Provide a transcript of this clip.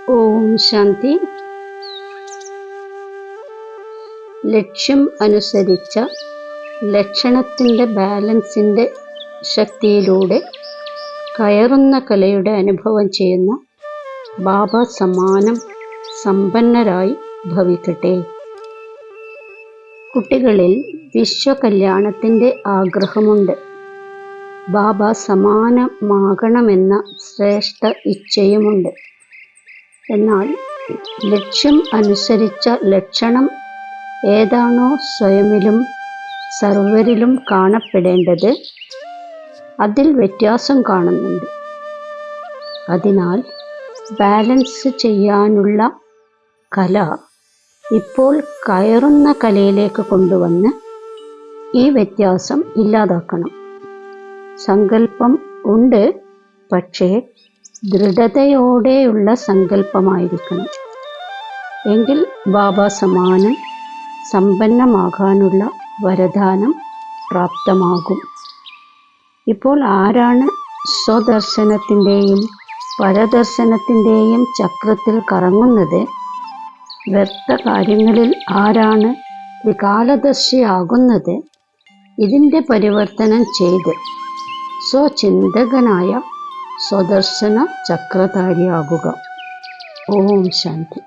ഓം ശാന്തി. ലക്ഷ്യം അനുസരിച്ച ലക്ഷണത്തിൻ്റെ ബാലൻസിൻ്റെ ശക്തിയിലൂടെ കയറുന്ന കലയുടെ അനുഭവം ചെയ്യുന്ന ബാബ സമാനം സമ്പന്നരായി ഭവിക്കട്ടെ. കുട്ടികളിൽ വിശ്വകല്യാണത്തിൻ്റെ ആഗ്രഹമുണ്ട്. ബാബ സമാനമാകണമെന്ന ശ്രേഷ്ഠ ഇച്ഛയുമുണ്ട്. എന്നാൽ ലക്ഷ്യം അനുസരിച്ച ലക്ഷണം ഏതാണോ സ്വയമിലും സർവരിലും കാണപ്പെടേണ്ടത്, അതിൽ വ്യത്യാസം കാണുന്നുണ്ട്. അതിനാൽ ബാലൻസ് ചെയ്യാനുള്ള കല ഇപ്പോൾ കയറുന്ന കലയിലേക്ക് കൊണ്ടുവന്ന് ഈ വ്യത്യാസം ഇല്ലാതാക്കണം. സങ്കല്പം ഉണ്ട്, പക്ഷേ ദൃഢതയോടെയുള്ള സങ്കല്പമായിരിക്കണം. എങ്കിൽ ബാബ സമാനം സമ്പന്നമാകാനുള്ള വരദാനം പ്രാപ്തമാകും. ഇപ്പോൾ ആരാണ് സ്വദർശനത്തിൻ്റെയും പരദർശനത്തിൻ്റെയും ചക്രത്തിൽ കറങ്ങുന്നത്? വ്യർത്ഥ കാര്യങ്ങളിൽ ആരാണ് ത്രികാലദർശിയാകുന്നത്? ഇതിൻ്റെ പരിവർത്തനം ചെയ്ത് സ്വചിന്തകനായ സ്വദർശന ചക്രധാരിയാകുക. ഓം ശാന്തി.